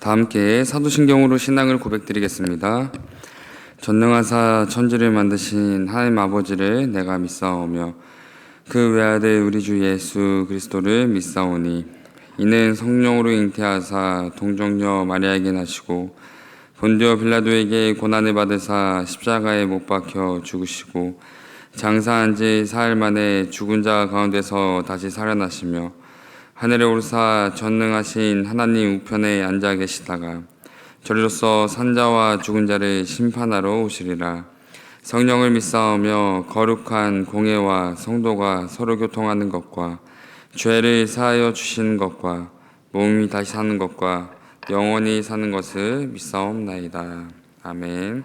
다 함께 사도신경으로 신앙을 고백드리겠습니다. 전능하사 천지를 만드신 하나님 아버지를 내가 믿사오며 그 외아들 우리 주 예수 그리스도를 믿사오니 이는 성령으로 잉태하사 동정녀 마리아에게 나시고 본디오 빌라도에게 고난을 받으사 십자가에 못 박혀 죽으시고 장사한 지 사흘 만에 죽은 자 가운데서 다시 살아나시며 하늘에 오르사 전능하신 하나님 우편에 앉아 계시다가 저리로서 산자와 죽은 자를 심판하러 오시리라. 성령을 믿사오며 거룩한 공회와 성도가 서로 교통하는 것과 죄를 사하여 주시는 것과 몸이 다시 사는 것과 영원히 사는 것을 믿사옵나이다. 아멘.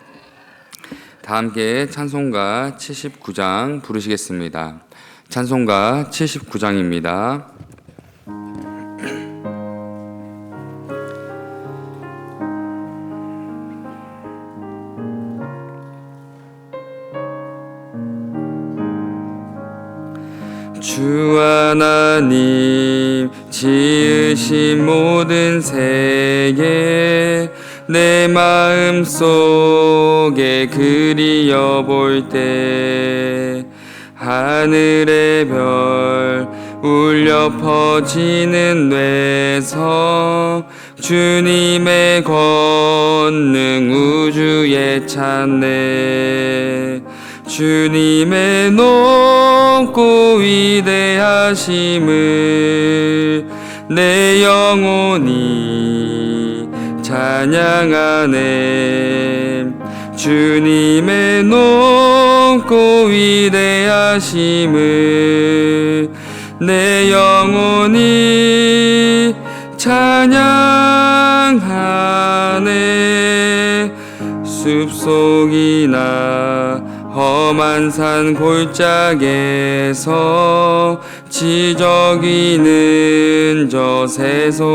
다 함께 찬송가 79장 부르시겠습니다. 찬송가 79장입니다. 주 하나님 지으신 모든 세계 내 마음 속에 그리어 볼 때 하늘의 별 울려 퍼지는 뇌성 주님의 권능 우주에 찾네. 주님의 높고 위대하심을 내 영혼이 찬양하네. 주님의 높고 위대하심을 내 영혼이 찬양하네. 숲속이나 험한 산 골짜기에서 지저귀는 저 새소리들과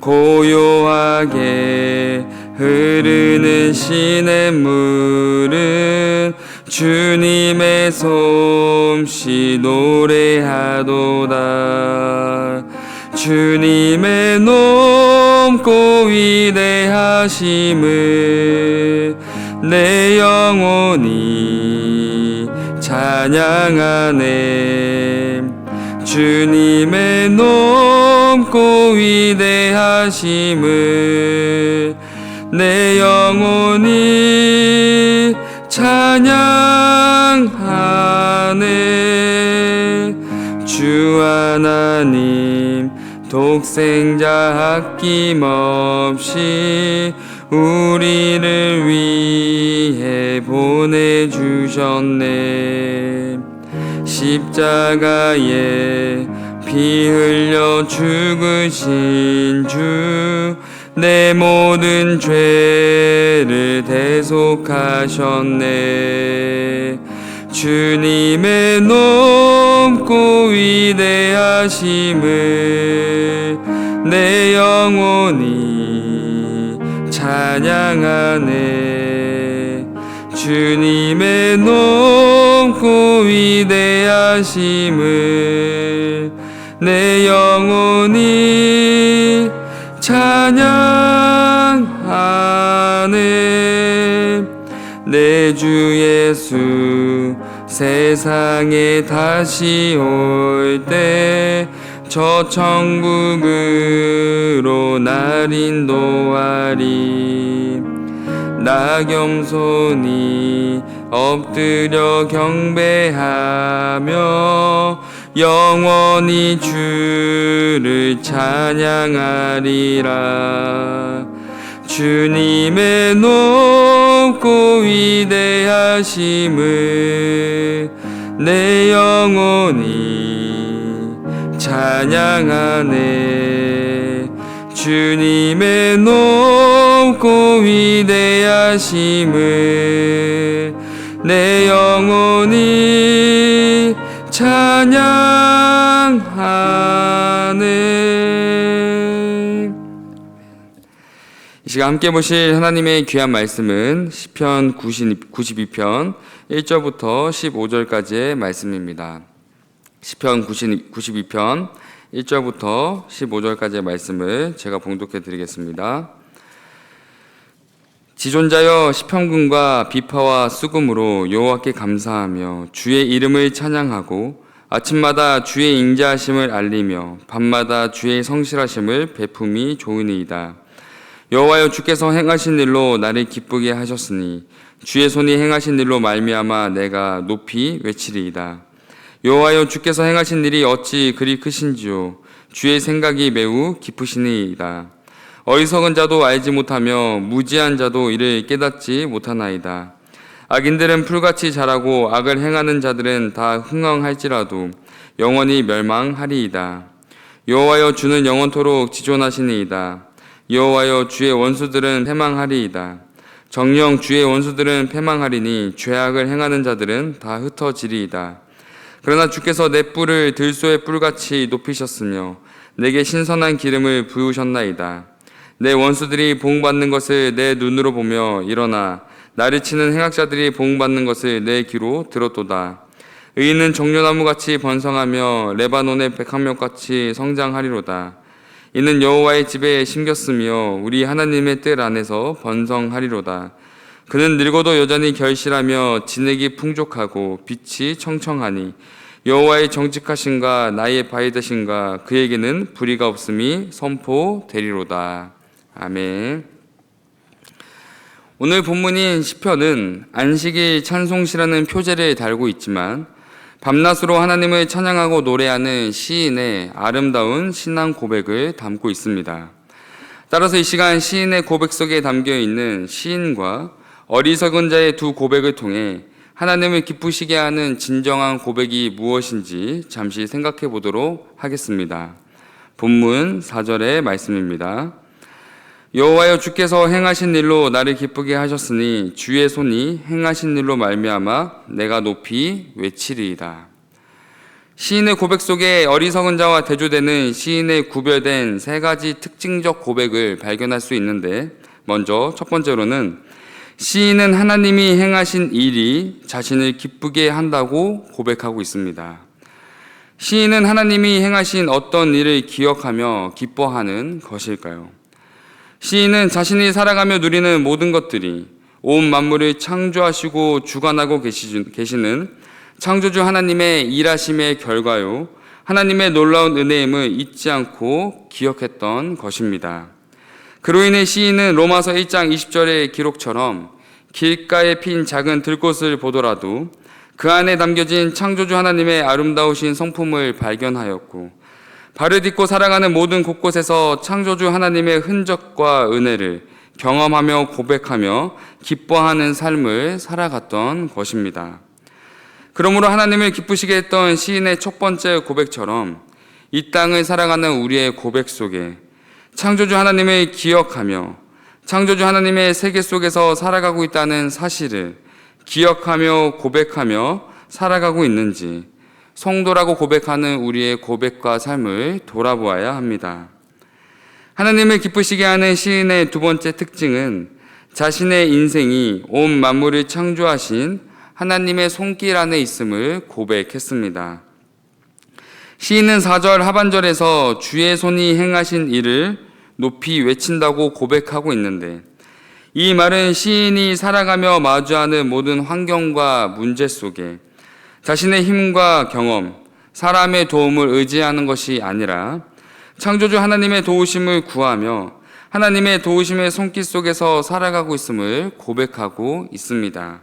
고요하게 흐르는 시냇물은 주님의 솜씨 노래하도다. 주님의 높고 위대하심을 내 영혼이 찬양하네. 주님의 높고 위대하심을 내 영혼이 찬양하네. 주 하나님 독생자 아낌없이 우리를 위해 보내주셨네. 십자가에 피 흘려 죽으신 주 내 모든 죄를 대속하셨네. 주님의 높고 위대하심을 내 영혼이 찬양하네. 주님의 높고 위대하심을 내 영혼이 찬양하네. 내 주 예수 세상에 다시 올 때 저 천국으로 날 인도하리. 나 겸손히 엎드려 경배하며 영원히 주를 찬양하리라. 주님의 높고 위대하심을 내 영혼이 찬양하네. 주님의 높고 위대하심을 내 영혼이 찬양하네. 이 시간 함께 보실 하나님의 귀한 말씀은 시편 92편 1절부터 15절까지의 말씀입니다. 시편 92편 1절부터 15절까지의 말씀을 제가 봉독해 드리겠습니다. 지존자여 시편군과 비파와 수금으로 여호와께 감사하며 주의 이름을 찬양하고 아침마다 주의 인자하심을 알리며 밤마다 주의 성실하심을 베품이 좋으니이다. 여호와여 주께서 행하신 일로 나를 기쁘게 하셨으니 주의 손이 행하신 일로 말미암아 내가 높이 외치리이다. 여호와여 주께서 행하신 일이 어찌 그리 크신지요 주의 생각이 매우 깊으시니이다. 어리석은 자도 알지 못하며 무지한 자도 이를 깨닫지 못하나이다. 악인들은 풀같이 자라고 악을 행하는 자들은 다 흥황할지라도 영원히 멸망하리이다. 여호와여 주는 영원토록 지존하시니이다. 여호와여 주의 원수들은 패망하리이다. 정녕 주의 원수들은 패망하리니 죄악을 행하는 자들은 다 흩어지리이다. 그러나 주께서 내 뿔을 들소의 뿔같이 높이셨으며 내게 신선한 기름을 부으셨나이다. 내 원수들이 보응받는 것을 내 눈으로 보며 일어나 나를 치는 행악자들이 보응받는 것을 내 귀로 들었도다. 의인은 종려나무같이 번성하며 레바논의 백합목같이 성장하리로다. 이는 여호와의 집에 심겼으며 우리 하나님의 뜰 안에서 번성하리로다. 그는 늙어도 여전히 결실하며 진액이 풍족하고 빛이 청청하니 여호와의 정직하신가 나의 바위되신가 그에게는 불의가 없음이 선포되리로다. 아멘. 오늘 본문인 시편은 안식일 찬송시라는 표제를 달고 있지만 밤낮으로 하나님을 찬양하고 노래하는 시인의 아름다운 신앙 고백을 담고 있습니다. 따라서 이 시간 시인의 고백 속에 담겨 있는 시인과 어리석은 자의 두 고백을 통해 하나님을 기쁘시게 하는 진정한 고백이 무엇인지 잠시 생각해 보도록 하겠습니다. 본문 4절의 말씀입니다. 여호와여 주께서 행하신 일로 나를 기쁘게 하셨으니 주의 손이 행하신 일로 말미암아 내가 높이 외치리이다. 시인의 고백 속에 어리석은 자와 대조되는 시인의 구별된 세 가지 특징적 고백을 발견할 수 있는데, 먼저 첫 번째로는 시인은 하나님이 행하신 일이 자신을 기쁘게 한다고 고백하고 있습니다. 시인은 하나님이 행하신 어떤 일을 기억하며 기뻐하는 것일까요? 시인은 자신이 살아가며 누리는 모든 것들이 온 만물을 창조하시고 주관하고 계시는 창조주 하나님의 일하심의 결과요, 하나님의 놀라운 은혜임을 잊지 않고 기억했던 것입니다. 그로 인해 시인은 로마서 1장 20절의 기록처럼 길가에 핀 작은 들꽃을 보더라도 그 안에 담겨진 창조주 하나님의 아름다우신 성품을 발견하였고, 발을 딛고 살아가는 모든 곳곳에서 창조주 하나님의 흔적과 은혜를 경험하며 고백하며 기뻐하는 삶을 살아갔던 것입니다. 그러므로 하나님을 기쁘시게 했던 시인의 첫 번째 고백처럼 이 땅을 살아가는 우리의 고백 속에 창조주 하나님을 기억하며 창조주 하나님의 세계 속에서 살아가고 있다는 사실을 기억하며 고백하며 살아가고 있는지 성도라고 고백하는 우리의 고백과 삶을 돌아보아야 합니다. 하나님을 기쁘시게 하는 시인의 두 번째 특징은 자신의 인생이 온 만물을 창조하신 하나님의 손길 안에 있음을 고백했습니다. 시인은 4절 하반절에서 주의 손이 행하신 일을 높이 외친다고 고백하고 있는데, 이 말은 시인이 살아가며 마주하는 모든 환경과 문제 속에 자신의 힘과 경험, 사람의 도움을 의지하는 것이 아니라 창조주 하나님의 도우심을 구하며 하나님의 도우심의 손길 속에서 살아가고 있음을 고백하고 있습니다.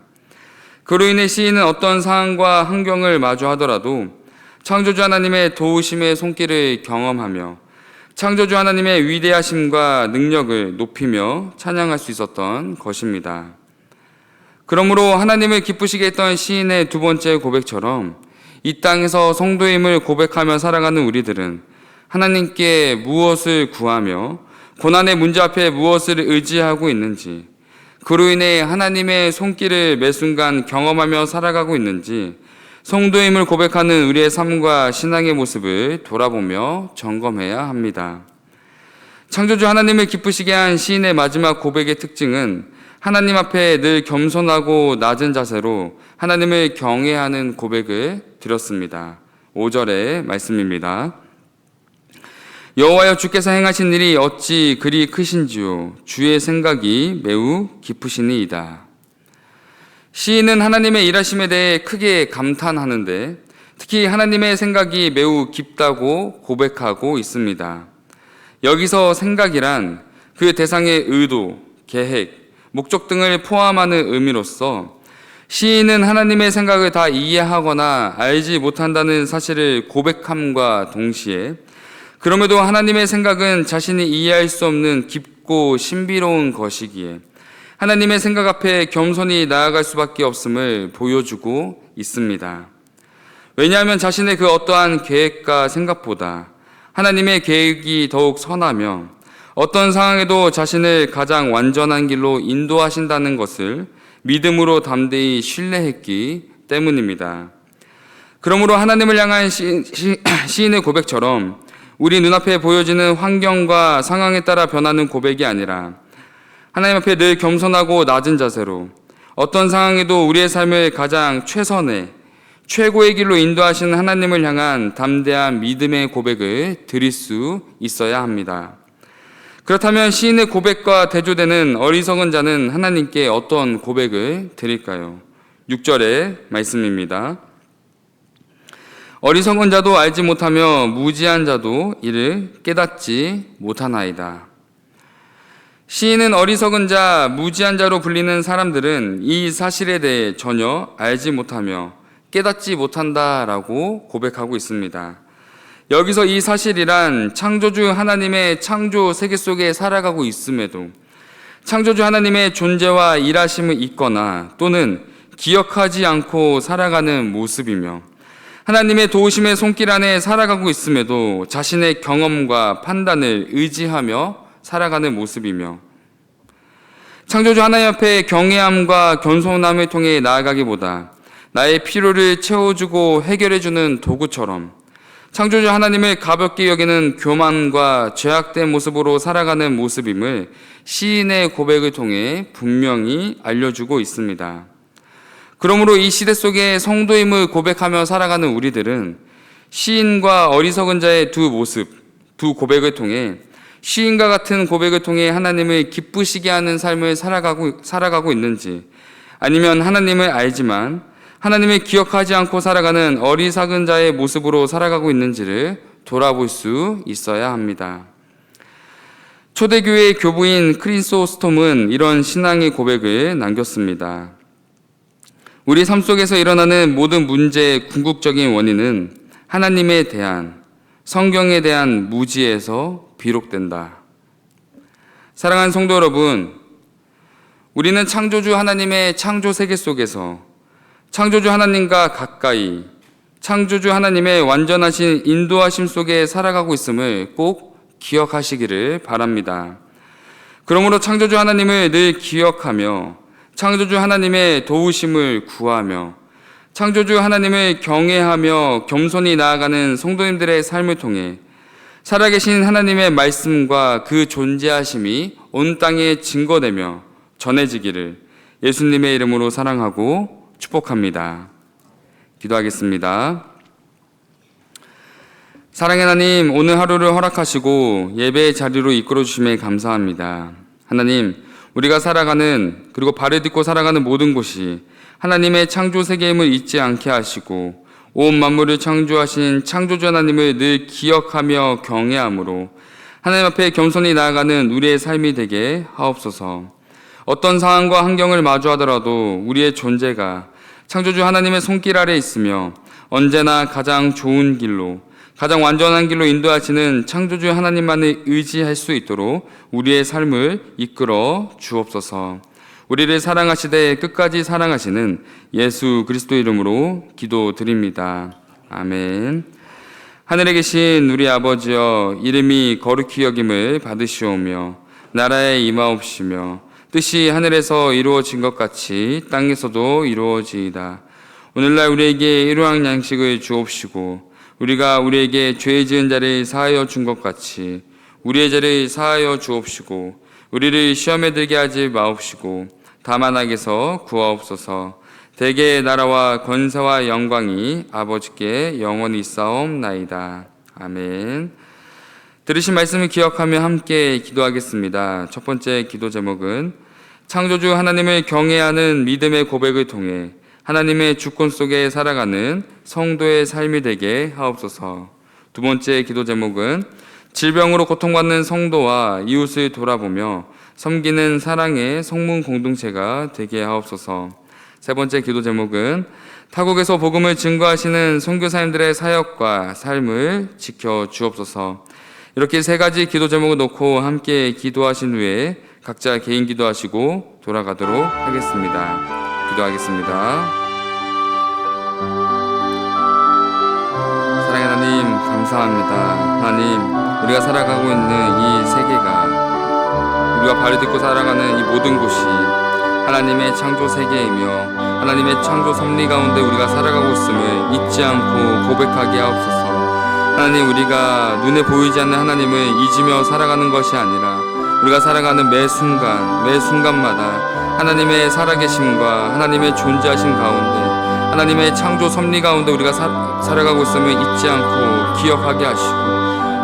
그로 인해 시인은 어떤 상황과 환경을 마주하더라도 창조주 하나님의 도우심의 손길을 경험하며 창조주 하나님의 위대하심과 능력을 높이며 찬양할 수 있었던 것입니다. 그러므로 하나님을 기쁘시게 했던 시인의 두 번째 고백처럼 이 땅에서 성도임을 고백하며 살아가는 우리들은 하나님께 무엇을 구하며 고난의 문제 앞에 무엇을 의지하고 있는지, 그로 인해 하나님의 손길을 매 순간 경험하며 살아가고 있는지 성도임을 고백하는 우리의 삶과 신앙의 모습을 돌아보며 점검해야 합니다. 창조주 하나님을 기쁘시게 한 시인의 마지막 고백의 특징은 하나님 앞에 늘 겸손하고 낮은 자세로 하나님을 경외하는 고백을 드렸습니다. 5절의 말씀입니다. 여호와여, 주께서 행하신 일이 어찌 그리 크신지요. 주의 생각이 매우 깊으시니이다. 시인은 하나님의 일하심에 대해 크게 감탄하는데 특히 하나님의 생각이 매우 깊다고 고백하고 있습니다. 여기서 생각이란 그 대상의 의도, 계획, 목적 등을 포함하는 의미로서 시인은 하나님의 생각을 다 이해하거나 알지 못한다는 사실을 고백함과 동시에 그럼에도 하나님의 생각은 자신이 이해할 수 없는 깊고 신비로운 것이기에 하나님의 생각 앞에 겸손히 나아갈 수밖에 없음을 보여주고 있습니다. 왜냐하면 자신의 그 어떠한 계획과 생각보다 하나님의 계획이 더욱 선하며 어떤 상황에도 자신을 가장 완전한 길로 인도하신다는 것을 믿음으로 담대히 신뢰했기 때문입니다. 그러므로 하나님을 향한 시인의 고백처럼 우리 눈앞에 보여지는 환경과 상황에 따라 변하는 고백이 아니라 하나님 앞에 늘 겸손하고 낮은 자세로 어떤 상황에도 우리의 삶을 가장 최선의 최고의 길로 인도하시는 하나님을 향한 담대한 믿음의 고백을 드릴 수 있어야 합니다. 그렇다면 시인의 고백과 대조되는 어리석은 자는 하나님께 어떤 고백을 드릴까요? 6절의 말씀입니다. 어리석은 자도 알지 못하며 무지한 자도 이를 깨닫지 못하나이다. 시인은 어리석은 자, 무지한 자로 불리는 사람들은 이 사실에 대해 전혀 알지 못하며 깨닫지 못한다라고 고백하고 있습니다. 여기서 이 사실이란 창조주 하나님의 창조 세계 속에 살아가고 있음에도 창조주 하나님의 존재와 일하심을 잊거나 또는 기억하지 않고 살아가는 모습이며 하나님의 도우심의 손길 안에 살아가고 있음에도 자신의 경험과 판단을 의지하며 살아가는 모습이며 창조주 하나님 앞에 경외함과 겸손함을 통해 나아가기보다 나의 필요를 채워주고 해결해주는 도구처럼 창조주 하나님을 가볍게 여기는 교만과 죄악된 모습으로 살아가는 모습임을 시인의 고백을 통해 분명히 알려주고 있습니다. 그러므로 이 시대 속에 성도임을 고백하며 살아가는 우리들은 시인과 어리석은 자의 두 모습, 두 고백을 통해 시인과 같은 고백을 통해 하나님을 기쁘시게 하는 삶을 살아가고 있는지 아니면 하나님을 알지만 하나님을 기억하지 않고 살아가는 어리석은 자의 모습으로 살아가고 있는지를 돌아볼 수 있어야 합니다. 초대교회의 교부인 크리소스톰은 이런 신앙의 고백을 남겼습니다. 우리 삶 속에서 일어나는 모든 문제의 궁극적인 원인은 하나님에 대한, 성경에 대한 무지에서 비롯된다. 사랑하는 성도 여러분, 우리는 창조주 하나님의 창조 세계 속에서 창조주 하나님과 가까이 창조주 하나님의 완전하신 인도하심 속에 살아가고 있음을 꼭 기억하시기를 바랍니다. 그러므로 창조주 하나님을 늘 기억하며 창조주 하나님의 도우심을 구하며 창조주 하나님을 경외하며 겸손히 나아가는 성도님들의 삶을 통해 살아계신 하나님의 말씀과 그 존재하심이 온 땅에 증거되며 전해지기를 예수님의 이름으로 사랑하고 축복합니다. 기도하겠습니다. 사랑의 하나님, 오늘 하루를 허락하시고 예배의 자리로 이끌어 주심에 감사합니다. 하나님, 우리가 살아가는 그리고 발을 딛고 살아가는 모든 곳이 하나님의 창조 세계임을 잊지 않게 하시고 온 만물을 창조하신 창조주 하나님을 늘 기억하며 경외함으로 하나님 앞에 겸손히 나아가는 우리의 삶이 되게 하옵소서. 어떤 상황과 환경을 마주하더라도 우리의 존재가 창조주 하나님의 손길 아래 있으며 언제나 가장 좋은 길로, 가장 완전한 길로 인도하시는 창조주 하나님만을 의지할 수 있도록 우리의 삶을 이끌어 주옵소서. 우리를 사랑하시되 끝까지 사랑하시는 예수 그리스도 이름으로 기도드립니다. 아멘. 하늘에 계신 우리 아버지여, 이름이 거룩히 여김을 받으시오며 나라에 임하옵시며 뜻이 하늘에서 이루어진 것 같이 땅에서도 이루어지이다. 오늘날 우리에게 일용할 양식을 주옵시고 우리가 우리에게 죄 지은 자를 사하여 준 것 같이 우리의 죄를 사하여 주옵시고 우리를 시험에 들게 하지 마옵시고 다만 악에서 구하옵소서. 대개의 나라와 권세와 영광이 아버지께 영원히 있사옵나이다. 아멘. 들으신 말씀을 기억하며 함께 기도하겠습니다. 첫 번째 기도 제목은 창조주 하나님을 경외하는 믿음의 고백을 통해 하나님의 주권 속에 살아가는 성도의 삶이 되게 하옵소서. 두 번째 기도 제목은 질병으로 고통받는 성도와 이웃을 돌아보며 섬기는 사랑의 성문 공동체가 되게 하옵소서. 세 번째 기도 제목은 타국에서 복음을 증거하시는 선교사님들의 사역과 삶을 지켜 주옵소서. 이렇게 세 가지 기도 제목을 놓고 함께 기도하신 후에 각자 개인 기도하시고 돌아가도록 하겠습니다. 기도하겠습니다. 사랑의 하나님, 감사합니다. 하나님, 우리가 살아가고 있는 이 세계가, 우리가 발을 딛고 살아가는 이 모든 곳이 하나님의 창조 세계이며 하나님의 창조 섭리 가운데 우리가 살아가고 있음을 잊지 않고 고백하게 하옵소서. 하나님, 우리가 눈에 보이지 않는 하나님을 잊으며 살아가는 것이 아니라 우리가 살아가는 매 순간마다 하나님의 살아계심과 하나님의 존재하심 가운데 하나님의 창조 섭리 가운데 우리가 살아가고 있음을 잊지 않고 기억하게 하시고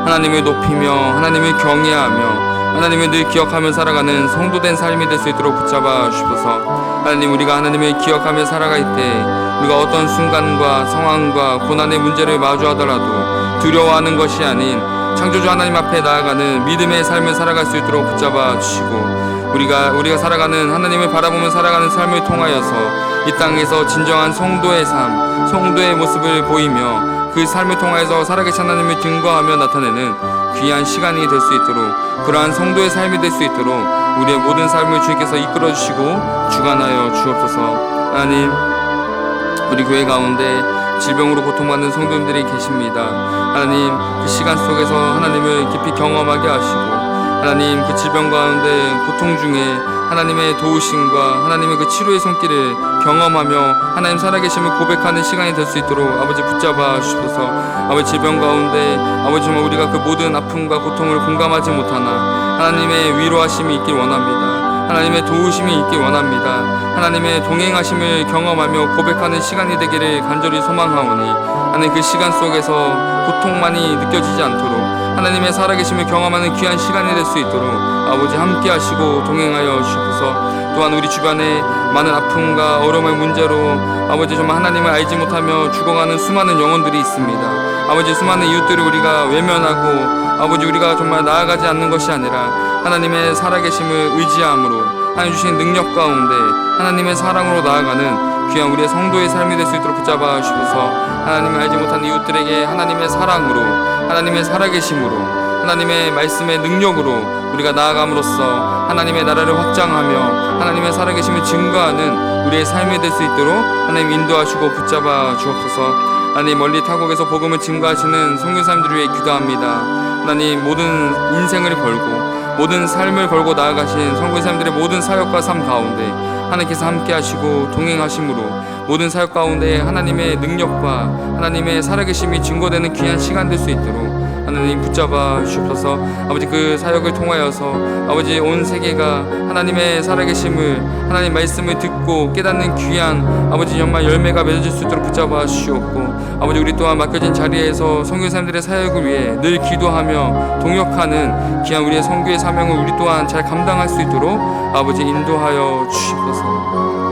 하나님을 높이며 하나님을 경외하며 하나님을 늘 기억하며 살아가는 성도된 삶이 될 수 있도록 붙잡아 주셔서 하나님, 우리가 하나님을 기억하며 살아갈 때 우리가 어떤 순간과 상황과 고난의 문제를 마주하더라도 두려워하는 것이 아닌 창조주 하나님 앞에 나아가는 믿음의 삶을 살아갈 수 있도록 붙잡아 주시고 우리가 살아가는 하나님을 바라보며 살아가는 삶을 통하여서 이 땅에서 진정한 성도의 삶, 성도의 모습을 보이며 그 삶을 통하여서 살아계신 하나님을 증거하며 나타내는 귀한 시간이 될 수 있도록, 그러한 성도의 삶이 될 수 있도록 우리의 모든 삶을 주님께서 이끌어 주시고 주관하여 주옵소서. 하나님, 우리 교회 가운데 질병으로 고통받는 성도님들이 계십니다. 하나님, 그 시간 속에서 하나님을 깊이 경험하게 하시고 하나님, 그 질병 가운데 고통 중에 하나님의 도우심과 하나님의 그 치료의 손길을 경험하며 하나님 살아계심을 고백하는 시간이 될 수 있도록 아버지 붙잡아 주셔서 아버지 질병 가운데 아버지 정말 우리가 그 모든 아픔과 고통을 공감하지 못하나 하나님의 위로하심이 있길 원합니다. 하나님의 도우심이 있길 원합니다. 하나님의 동행하심을 경험하며 고백하는 시간이 되기를 간절히 소망하오니 하나님, 그 시간 속에서 고통만이 느껴지지 않도록 하나님의 살아계심을 경험하는 귀한 시간이 될 수 있도록 아버지 함께 하시고 동행하여 주셔서 또한 우리 주변에 많은 아픔과 어려움의 문제로 아버지 정말 하나님을 알지 못하며 죽어가는 수많은 영혼들이 있습니다. 아버지, 수많은 이웃들을 우리가 외면하고 아버지 우리가 정말 나아가지 않는 것이 아니라 하나님의 살아계심을 의지함으로 하나님 주신 능력 가운데 하나님의 사랑으로 나아가는 귀한 우리의 성도의 삶이 될 수 있도록 붙잡아 주셔서 하나님을 알지 못한 이웃들에게 하나님의 사랑으로, 하나님의 살아계심으로, 하나님의 말씀의 능력으로 우리가 나아감으로써 하나님의 나라를 확장하며 하나님의 살아계심을 증거하는 우리의 삶이 될 수 있도록 하나님 인도하시고 붙잡아 주옵소서. 하나님, 멀리 타국에서 복음을 증거하시는 선교사님들을 위해 기도합니다. 하나님, 모든 인생을 걸고 모든 삶을 걸고 나아가신 선교사님들의 모든 사역과 삶 가운데 하나님께서 함께 하시고 동행하심으로 모든 사역 가운데 하나님의 능력과 하나님의 살아계심이 증거되는 귀한 시간 될 수 있도록 하나님 붙잡아 주옵소서. 아버지, 그 사역을 통하여서 아버지 온 세계가 하나님의 살아계심을, 하나님 말씀을 듣고 깨닫는 귀한 아버지 정말 열매가 맺어질 수 있도록 붙잡아 주시옵고 아버지, 우리 또한 맡겨진 자리에서 선교사님들의 사역을 위해 늘 기도하며 동역하는 귀한 우리의 선교의 사명을 우리 또한 잘 감당할 수 있도록 아버지 인도하여 주시옵소서.